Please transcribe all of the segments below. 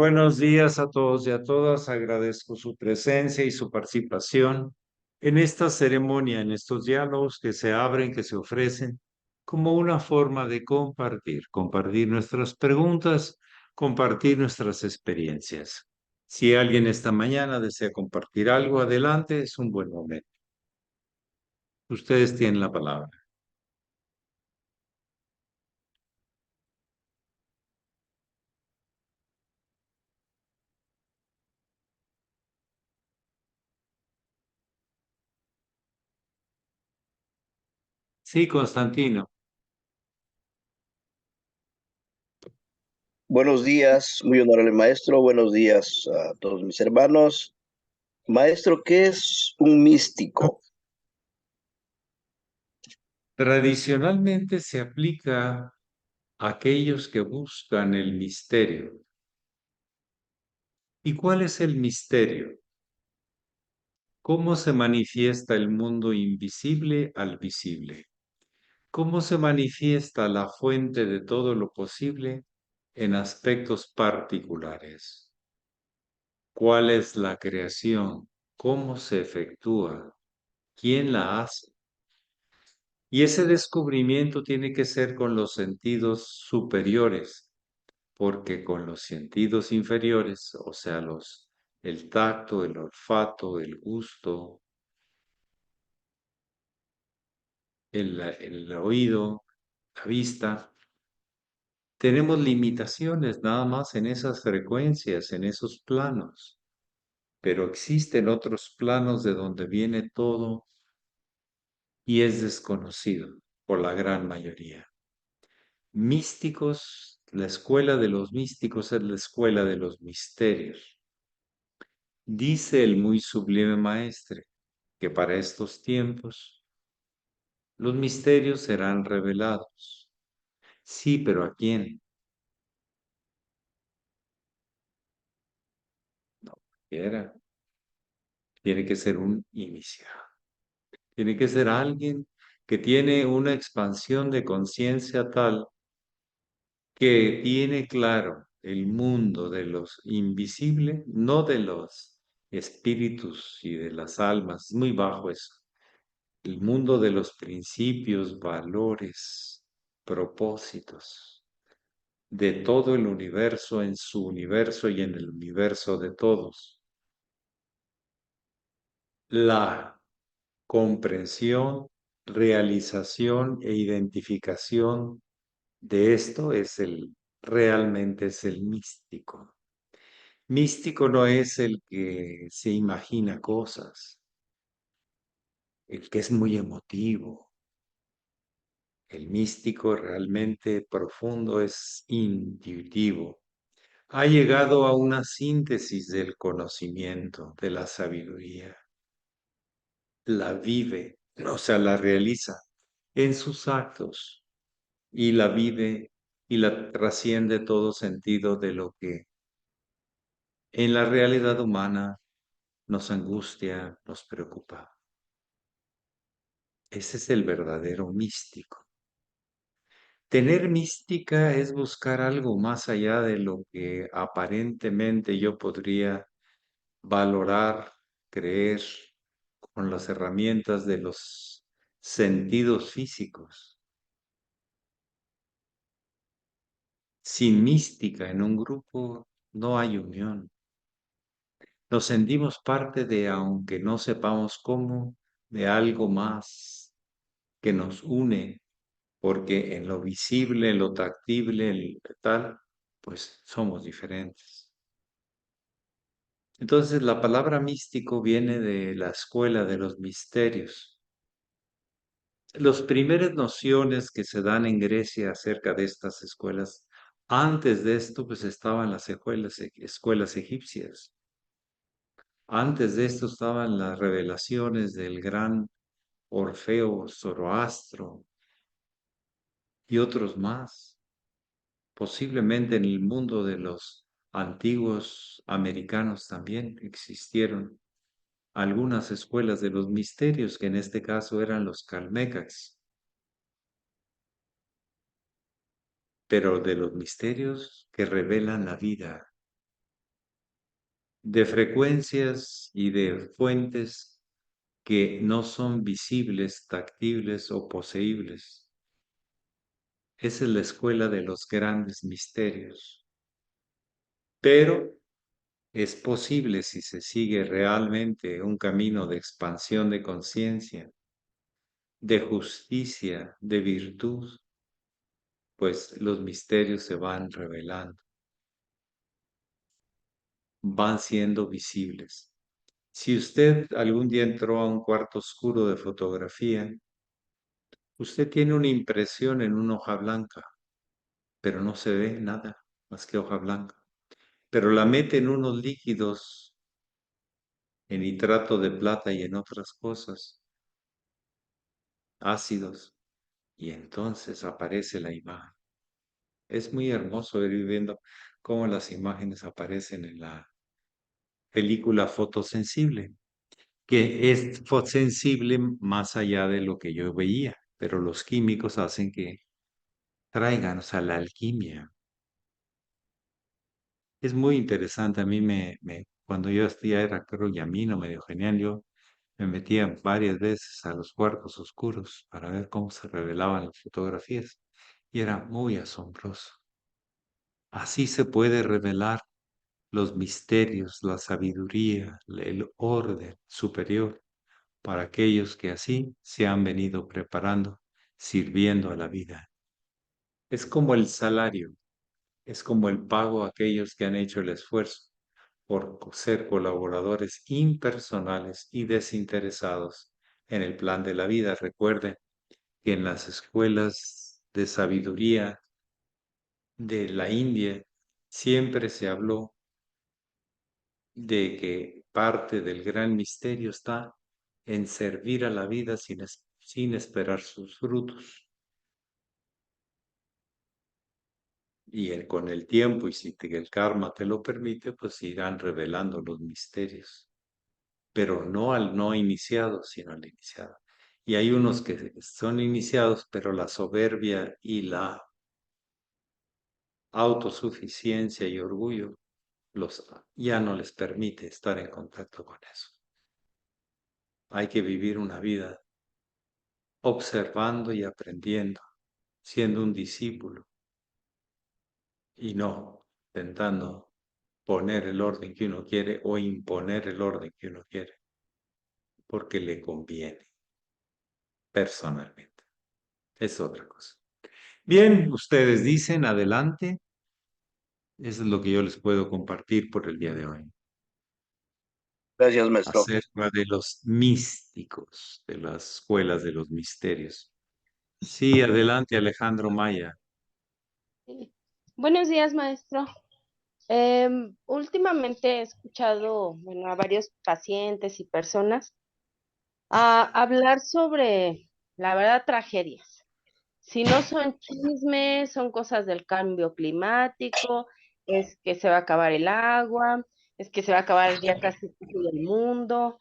Buenos días a todos y a todas. Agradezco su presencia y su participación en esta ceremonia, en estos diálogos que se abren, que se ofrecen como una forma de compartir nuestras preguntas, compartir nuestras experiencias. Si alguien esta mañana desea compartir algo, adelante, es un buen momento. Ustedes tienen la palabra. Sí, Constantino. Buenos días, muy honorable maestro. Buenos días a todos mis hermanos. Maestro, ¿qué es un místico? Tradicionalmente se aplica a aquellos que buscan el misterio. ¿Y cuál es el misterio? ¿Cómo se manifiesta el mundo invisible al visible? ¿Cómo se manifiesta la fuente de todo lo posible en aspectos particulares? ¿Cuál es la creación? ¿Cómo se efectúa? ¿Quién la hace? Y ese descubrimiento tiene que ser con los sentidos superiores, porque con los sentidos inferiores, o sea, el tacto, el olfato, el gusto, el oído, la vista, tenemos limitaciones nada más en esas frecuencias, en esos planos, pero existen otros planos de donde viene todo y es desconocido por la gran mayoría. Místicos, la escuela de los místicos es la escuela de los misterios. Dice el muy sublime maestre que para estos tiempos los misterios serán revelados. Sí, pero ¿a quién? No quiera. Tiene que ser un iniciado. Tiene que ser alguien que tiene una expansión de conciencia tal que tiene claro el mundo de los invisibles, no de los espíritus y de las almas, es muy bajo eso. El mundo de los principios, valores, propósitos, de todo el universo en su universo y en el universo de todos. La comprensión, realización e identificación de esto realmente es el místico. Místico no es el que se imagina cosas, el que es muy emotivo. El místico realmente profundo es intuitivo. Ha llegado a una síntesis del conocimiento, de la sabiduría. La vive, o sea, la realiza en sus actos y la vive y la trasciende todo sentido de lo que en la realidad humana nos angustia, nos preocupa. Ese es el verdadero místico. Tener mística es buscar algo más allá de lo que aparentemente yo podría valorar, creer con las herramientas de los sentidos físicos. Sin mística en un grupo no hay unión. Nos sentimos parte de, aunque no sepamos cómo, de algo más que nos une, porque en lo visible, en lo tactible, en lo tal, pues somos diferentes. Entonces, la palabra místico viene de la escuela de los misterios. Las primeras nociones que se dan en Grecia acerca de estas escuelas, antes de esto, pues estaban las escuelas egipcias. Antes de esto estaban las revelaciones del gran Orfeo, Zoroastro y otros más. Posiblemente en el mundo de los antiguos americanos también existieron algunas escuelas de los misterios, que en este caso eran los calmecas, pero de los misterios que revelan la vida, de frecuencias y de fuentes que no son visibles, tactibles o poseíbles. Esa es la escuela de los grandes misterios. Pero es posible si se sigue realmente un camino de expansión de conciencia, de justicia, de virtud, pues los misterios se van revelando, van siendo visibles. Si usted algún día entró a un cuarto oscuro de fotografía, usted tiene una impresión en una hoja blanca, pero no se ve nada más que hoja blanca. Pero la mete en unos líquidos, en nitrato de plata y en otras cosas, ácidos, y entonces aparece la imagen. Es muy hermoso ir viendo cómo las imágenes aparecen en la película fotosensible, que es sensible más allá de lo que yo veía, pero los químicos hacen que traigan, o sea, la alquimia. Es muy interesante, a mí cuando yo ya era, creo, yamino, medio genial, yo me metía varias veces a los cuartos oscuros para ver cómo se revelaban las fotografías y era muy asombroso. Así se puede revelar los misterios, la sabiduría, el orden superior para aquellos que así se han venido preparando, sirviendo a la vida. Es como el salario, es como el pago a aquellos que han hecho el esfuerzo por ser colaboradores impersonales y desinteresados en el plan de la vida. Recuerden que en las escuelas de sabiduría de la India siempre se habló de que parte del gran misterio está en servir a la vida sin esperar sus frutos. Y con el tiempo, y si el karma te lo permite, pues irán revelando los misterios, pero no al no iniciado, sino al iniciado. Y hay unos que son iniciados, pero la soberbia y la autosuficiencia y orgullo ya no les permite estar en contacto con eso. Hay que vivir una vida observando y aprendiendo, siendo un discípulo y no intentando poner el orden que uno quiere o imponer el orden que uno quiere, porque le conviene personalmente. Es otra cosa. Bien, ustedes dicen adelante. Eso es lo que yo les puedo compartir por el día de hoy Gracias, maestro. acerca de los místicos, de las escuelas de los misterios. Sí, adelante, Alejandro Maya. Sí. Buenos días, maestro. Últimamente he escuchado, bueno, a varios pacientes y personas hablar sobre, la verdad, tragedias. Si no son chismes, son cosas del cambio climático, es que se va a acabar el agua, es que se va a acabar ya casi todo el mundo.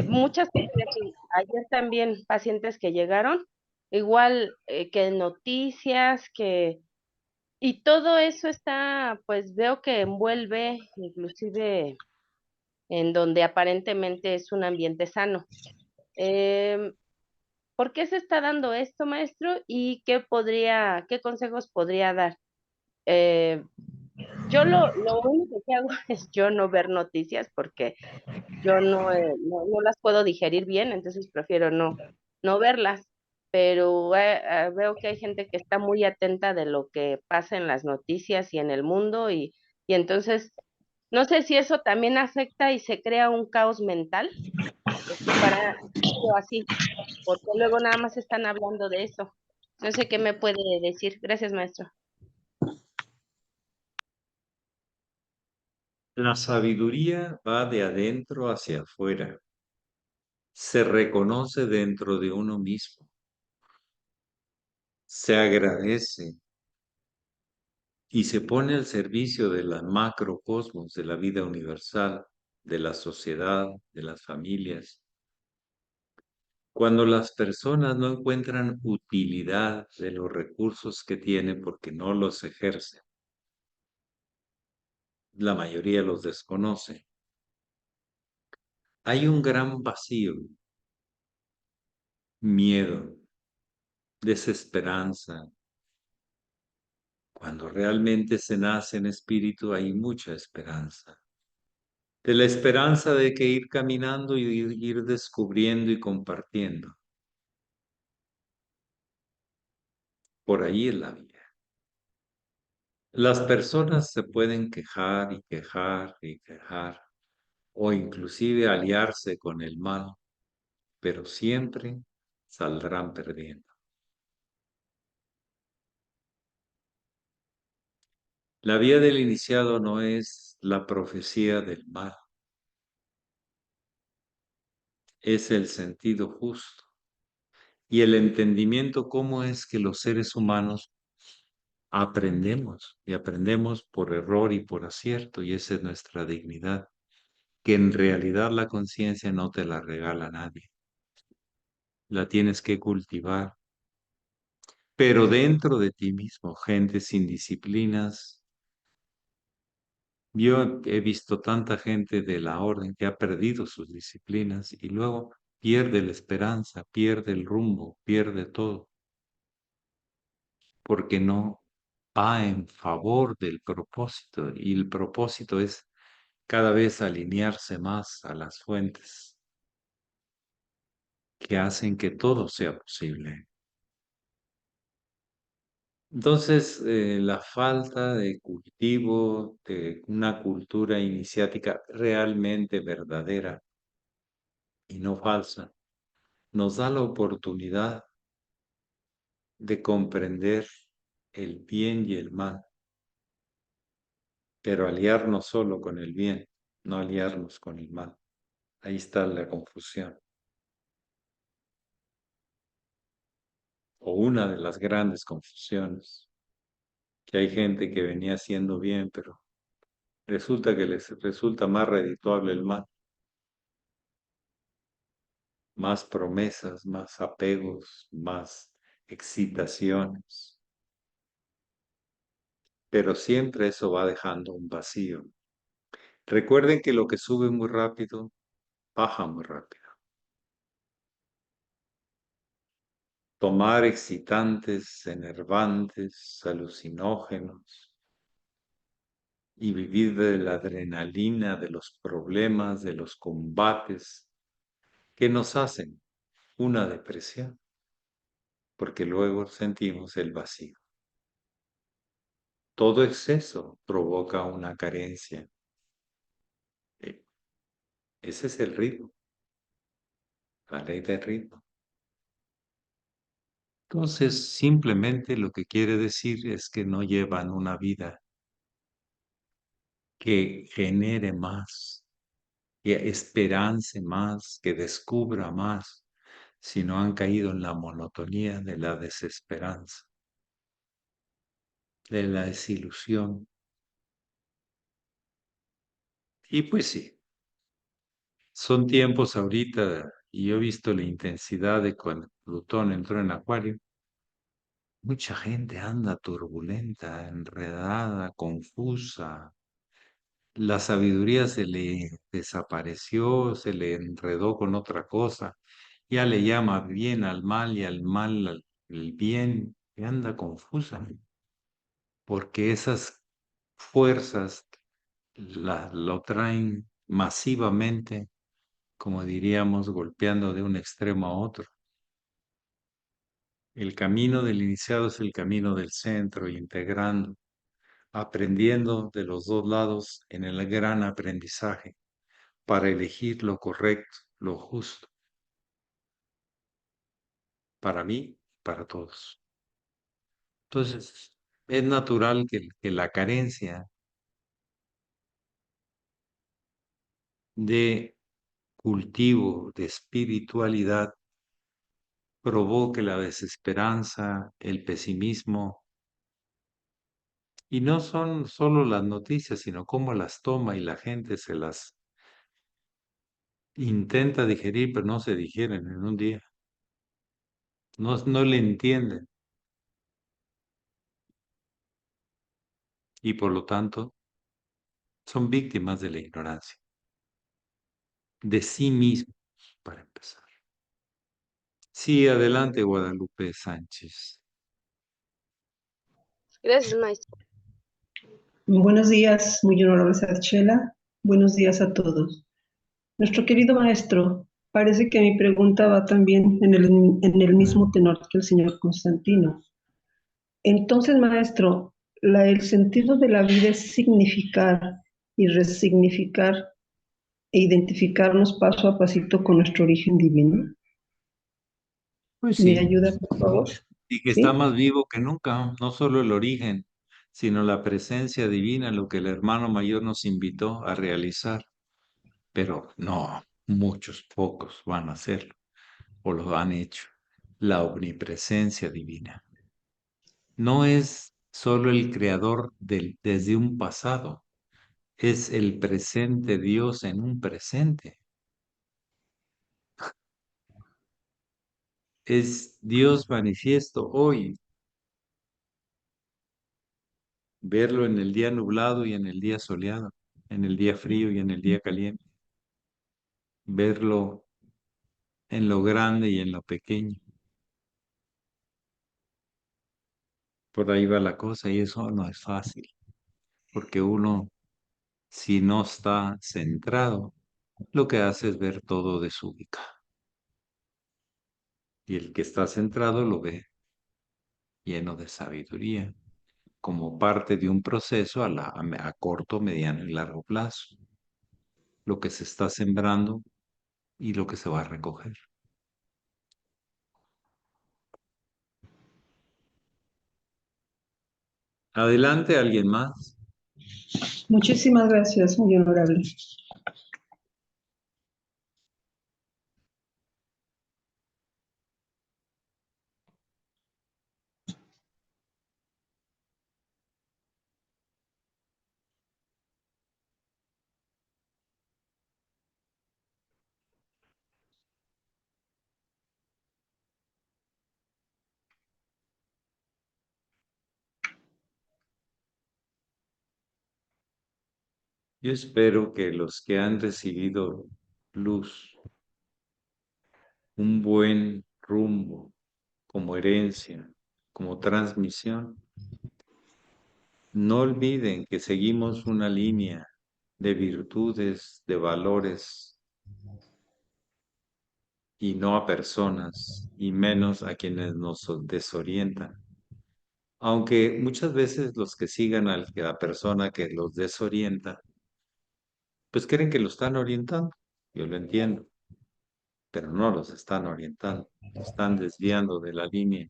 Muchas tragedias. Ayer también pacientes que llegaron, igual que noticias, que y todo eso está, pues veo que envuelve, inclusive en donde aparentemente es un ambiente sano. Em, ¿Por qué se está dando esto, maestro? ¿Y qué consejos podría dar? Eh, yo lo único que hago es yo no ver noticias porque yo no las puedo digerir bien, entonces prefiero no verlas, pero veo que hay gente que está muy atenta de lo que pasa en las noticias y en el mundo y entonces no sé si eso también afecta y se crea un caos mental, para o así, porque luego nada más están hablando de eso. No sé qué me puede decir. Gracias, maestro. La sabiduría va de adentro hacia afuera. Se reconoce dentro de uno mismo. Se agradece y se pone al servicio de la macrocosmos, de la vida universal, de la sociedad, de las familias. Cuando las personas no encuentran utilidad de los recursos que tienen porque no los ejercen, la mayoría los desconoce. hay un gran vacío, miedo, desesperanza. Cuando realmente se nace en espíritu hay mucha esperanza. De la esperanza de que ir caminando y ir descubriendo y compartiendo. Por ahí es la vida. Las personas se pueden quejar y quejar y quejar, o inclusive aliarse con el mal, pero siempre saldrán perdiendo. La vía del iniciado no es la profecía del mal, es el sentido justo y el entendimiento cómo es que los seres humanos aprendemos y aprendemos por error y por acierto, y esa es nuestra dignidad, que en realidad la conciencia no te la regala nadie, la tienes que cultivar, pero dentro de ti mismo, gente sin disciplinas. Yo he visto tanta gente de la orden que ha perdido sus disciplinas y luego pierde la esperanza, pierde el rumbo, pierde todo, porque no va en favor del propósito, y el propósito es cada vez alinearse más a las fuentes que hacen que todo sea posible. Entonces, la falta de cultivo de una cultura iniciática realmente verdadera y no falsa nos da la oportunidad de comprender el bien y el mal, pero aliarnos solo con el bien, no aliarnos con el mal. Ahí está la confusión, o una de las grandes confusiones, que hay gente que venía haciendo bien, pero resulta que les resulta más redituable el mal, más promesas, más apegos, más excitaciones, pero siempre eso va dejando un vacío. Recuerden que lo que sube muy rápido, baja muy rápido. Tomar excitantes, enervantes, alucinógenos y vivir de la adrenalina, de los problemas, de los combates que nos hacen una depresión, porque luego sentimos el vacío. Todo exceso provoca una carencia. Eh, Ese es el ritmo, la ley del ritmo. Entonces, simplemente lo que quiere decir es que no llevan una vida que genere más, que esperance más, que descubra más, si no han caído en la monotonía de la desesperanza, de la desilusión. Y pues sí, son tiempos ahorita, y yo he visto la intensidad de cuando Plutón entró en Acuario. Mucha gente anda turbulenta, enredada, confusa. La sabiduría se le desapareció, se le enredó con otra cosa. Ya le llama bien al mal y al mal al el bien, y anda confusa, porque esas fuerzas lo traen masivamente, como diríamos, golpeando de un extremo a otro. El camino del iniciado es el camino del centro, integrando, aprendiendo de los dos lados en el gran aprendizaje para elegir lo correcto, lo justo, para mí, para todos. Entonces, es natural que la carencia de cultivo, de espiritualidad, provoque la desesperanza, el pesimismo, y no son solo las noticias, sino cómo las toma y la gente se las intenta digerir, pero no se digieren en un día. No, no le entienden y por lo tanto son víctimas de la ignorancia. de sí mismos, para empezar. Sí, adelante, Guadalupe Sánchez. Gracias, maestro. Buenos días, muy honorable Sarchela. Buenos días a todos. Nuestro querido maestro, parece que mi pregunta va también en el mismo tenor que el señor Constantino. Entonces, maestro, el sentido de la vida es significar y resignificar e identificarnos paso a pasito con nuestro origen divino. Pues ¿Me sí, ayuda, por favor? y que está ¿Sí? más vivo que nunca, no solo el origen, sino la presencia divina, lo que el hermano mayor nos invitó a realizar. Pero no, muchos, pocos van a hacerlo o lo han hecho. La omnipresencia divina. No es solo el creador desde un pasado, es el presente Dios en un presente. Es Dios manifiesto hoy. Verlo en el día nublado y en el día soleado, en el día frío y en el día caliente. Verlo en lo grande y en lo pequeño. Por ahí va la cosa y eso no es fácil, porque uno, si no está centrado, lo que hace es ver todo desubicado. Y el que está centrado lo ve lleno de sabiduría, como parte de un proceso a corto, mediano y largo plazo. Lo que se está sembrando y lo que se va a recoger. Adelante, ¿alguien más? Muchísimas gracias, muy honorable. Yo espero que los que han recibido luz, un buen rumbo, como herencia, como transmisión, no olviden que seguimos una línea de virtudes, de valores, y no a personas, y menos a quienes nos desorientan. Aunque muchas veces los que sigan a la persona que los desorienta, pues creen que lo están orientando. Yo lo entiendo, pero no los están orientando, los están desviando de la línea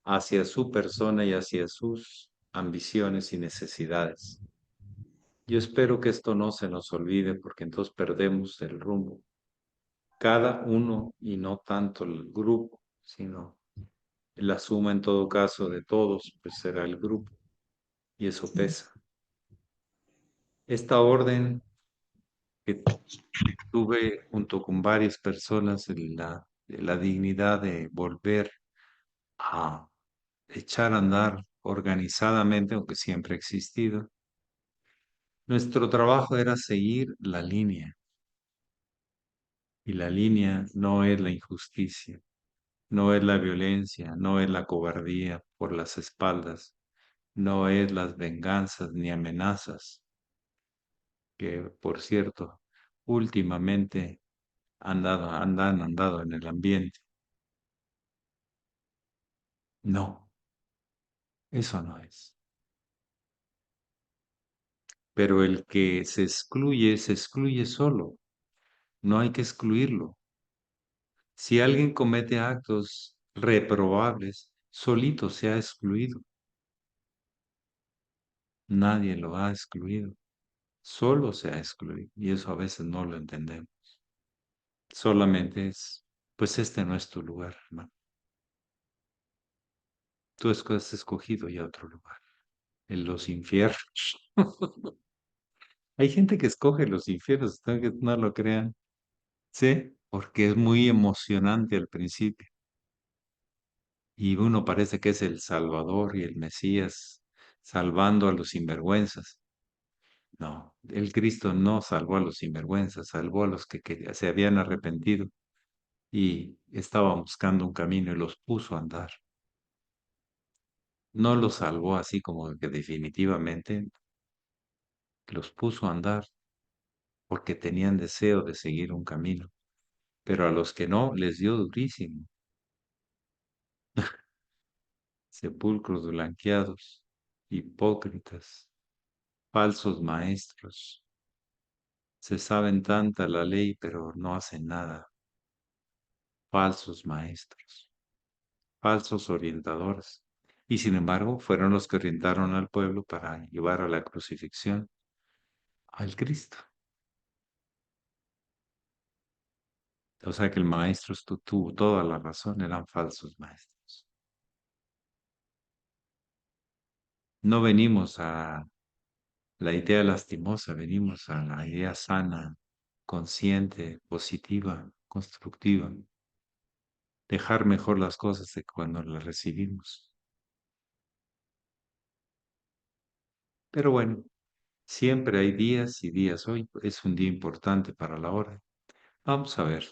hacia su persona y hacia sus ambiciones y necesidades. Yo espero que esto no se nos olvide porque entonces perdemos el rumbo. Cada uno y no tanto el grupo, sino la suma en todo caso de todos, pues será el grupo y eso pesa. Esta orden que tuve junto con varias personas la dignidad de volver a echar a andar organizadamente, aunque siempre ha existido. Nuestro trabajo era seguir la línea, y la línea no es la injusticia, no es la violencia, no es la cobardía por las espaldas, no es las venganzas ni amenazas, que por cierto, últimamente han andado en el ambiente. No, eso no es. Pero el que se excluye solo. No hay que excluirlo. Si alguien comete actos reprobables, solito se ha excluido. Nadie lo ha excluido. Solo se ha excluido. Y eso a veces no lo entendemos. Solamente es, pues este no es tu lugar, hermano. Tú has escogido ya otro lugar, en los infiernos. Hay gente que escoge los infiernos, aunque no lo crean. Sí, porque es muy emocionante al principio. Y uno parece que es el Salvador y el Mesías salvando a los sinvergüenzas. No, el Cristo no salvó a los sinvergüenzas, salvó a los que se habían arrepentido y estaban buscando un camino y los puso a andar. No los salvó así como que definitivamente, los puso a andar porque tenían deseo de seguir un camino, pero a los que no les dio durísimo. Sepulcros blanqueados, hipócritas, falsos maestros. Se saben tanta la ley, pero no hacen nada. Falsos maestros, falsos orientadores. Y sin embargo, fueron los que orientaron al pueblo para llevar a la crucifixión al Cristo. O sea que el maestro tuvo toda la razón, eran falsos maestros. No venimos a la idea lastimosa, venimos a la idea sana, consciente, positiva, constructiva. Dejar mejor las cosas de cuando las recibimos. Pero bueno, siempre hay días y días. Hoy es un día importante para la hora. Vamos a ver.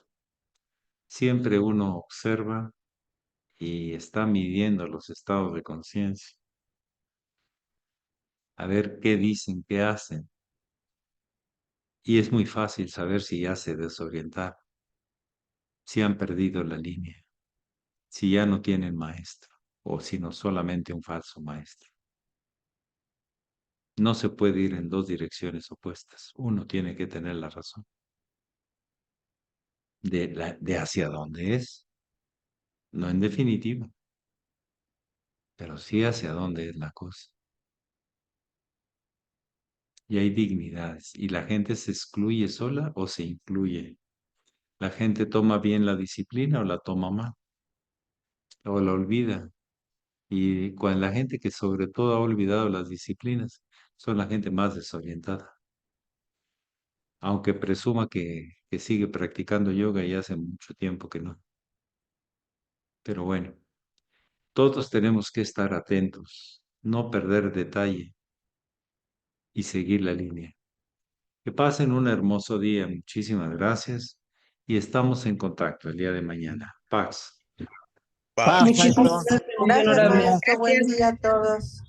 Siempre uno observa y está midiendo los estados de conciencia. A ver qué dicen, qué hacen. Y es muy fácil saber si ya se desorientaron, si han perdido la línea, si ya no tienen maestro o si no solamente un falso maestro. No se puede ir en dos direcciones opuestas. Uno tiene que tener la razón de hacia dónde es, no en definitiva, pero sí hacia dónde es la cosa. Y hay dignidades, y la gente se excluye sola o se incluye. La gente toma bien la disciplina o la toma mal, o la olvida. Y cuando la gente que sobre todo ha olvidado las disciplinas, son la gente más desorientada. Aunque presuma que sigue practicando yoga y hace mucho tiempo que no. Pero bueno, todos tenemos que estar atentos, no perder detalle y seguir la línea. Que pasen un hermoso día. Muchísimas gracias y estamos en contacto el día de mañana. Paz. Paz, Muchísimas maestro. gracias, muy Gracias, honorable. maestro. Buen día a todos.